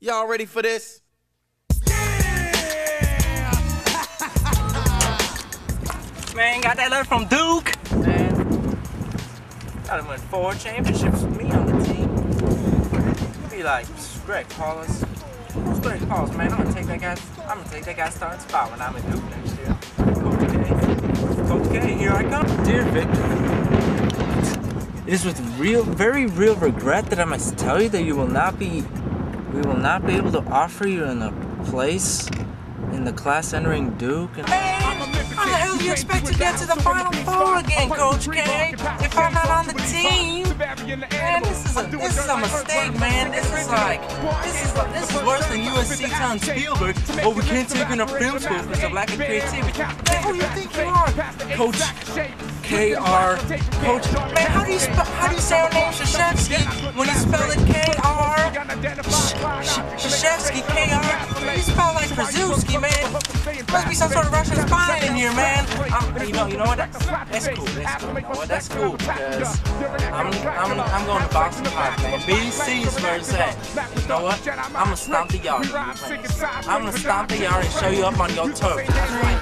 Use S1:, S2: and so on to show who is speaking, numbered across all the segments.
S1: Y'all ready for this?
S2: Man, got that letter from Duke. Man, got him win 4 championships with me on the team. Be like, Greg Paulus. Who's Greg Paulus, man? I'm gonna take that guy's starting spot when I'm in Duke next year. Coach K, here I come. Dear Victor, it is with very real regret that I must tell you that we will not be able to offer you a place in the class entering Duke. And how the hell do you expect to get to the Final Four again, Coach K, if I'm not on the team? Man, this is a mistake, man. This is worse than USC telling Spielberg, oh, we can't take in a film school because of lack of creativity. Man, who do you think you are? Coach K.R. Coach, man, how do you say your name, Krzyzewski, when you spell it K.R.? Krzyzewski, K.R. You spell like Krzyzewski, man. Must be some sort of Russian spy in here, man. You know what? That's cool. You know what? That's cool because I'm going to Boston Park, man. BC is where it's at. You know what? I'm gonna stomp the yard. I'm gonna stomp the yard and show you up on your turf. That's right.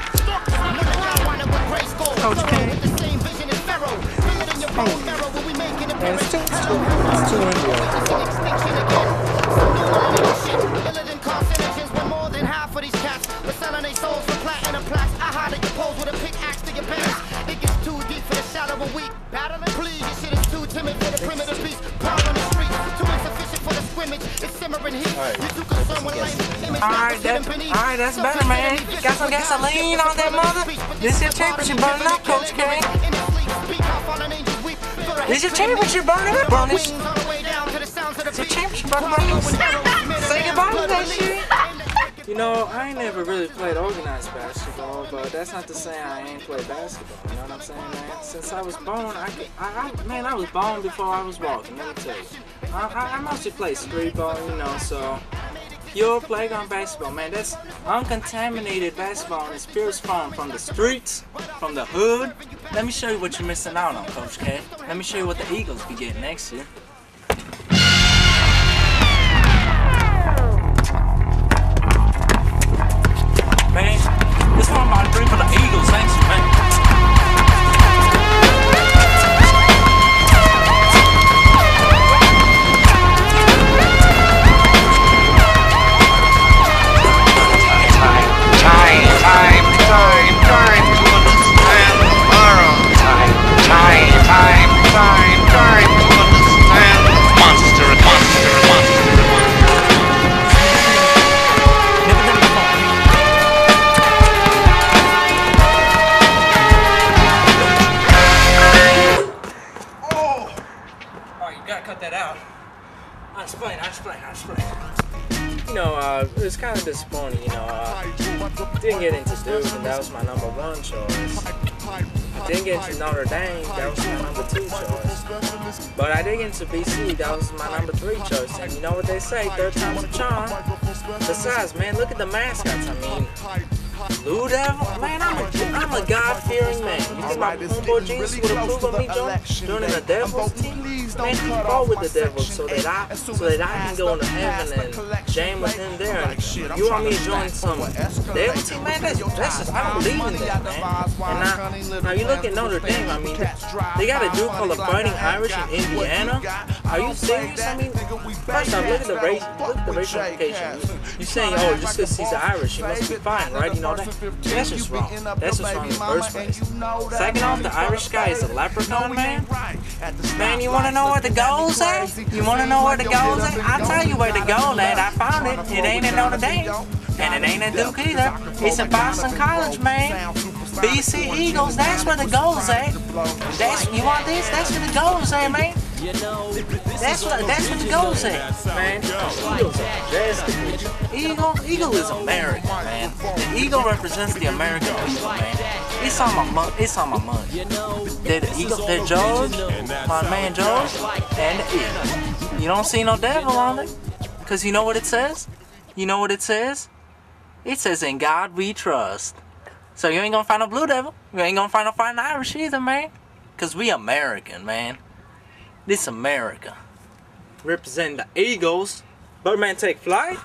S2: Coach K. Man, it's too Alright, that's better, man. Got some gasoline on that mother? This your championship burning up, Coach K. This your championship burning up, bro. This your championship burning up. Say goodbye to that shit. You know, I ain't never really played organized basketball, but that's not to say I ain't played basketball. You know what I'm saying, man? Since I was born, I was born before I was walking. Let me tell you. I mostly play street ball, you know, so pure playground basketball, man. That's uncontaminated basketball in its purest form, from the streets, from the hood. Let me show you what you're missing out on, Coach K. Let me show you what the Eagles be getting next year. Man, this one I'm about to bring for the Eagles next year, man. I'll explain. You know, it was kind of disappointing, you know, didn't get into Duke, and that was my #1 choice. I didn't get into Notre Dame, that was my #2 choice. But I did get into BC, that was my #3 choice. And you know what they say, third time's a charm. Besides, man, look at the mascots. I mean, Blue Devil? Man, I'm a God-fearing man. You think my homeboy Jesus would approve of me joining the Devil's team? Man, he fought with the Devil so that I can go into heaven and jam with him there. And you want me to join some Devil team? Man, that's just, I don't believe in that, man. And now you look at Notre Dame, I mean, they got a dude called the Fighting Irish in Indiana. Are you serious? I mean, first off, look at the racial implication. You saying, oh, just because he's Irish, he must be fine, right? You know, that's just wrong. That's just wrong in the first place. Second off, the Irish guy is a leprechaun, man. Man, you want to know where the goal's at? You want to know where the goal's at? I'll tell you where the goal at. I found it. It ain't at Notre Dame. And it ain't at Duke either. It's at Boston College, man. BC Eagles, that's where the goal's at. You want this? That's where the goal's at, man. That's what the goal's at, man. Eagle is American, man. The eagle represents the American people, man. It's on my money. They're the Eagle, they're George, my man George, and the eagle. You don't see no devil on it, because you know what it says? You know what it says? It says, "In God we trust." So you ain't gonna find no Blue Devil. You ain't gonna find no Fighting Irish either, man. Because we American, man. This America. Representing the Eagles. Birdman take flight?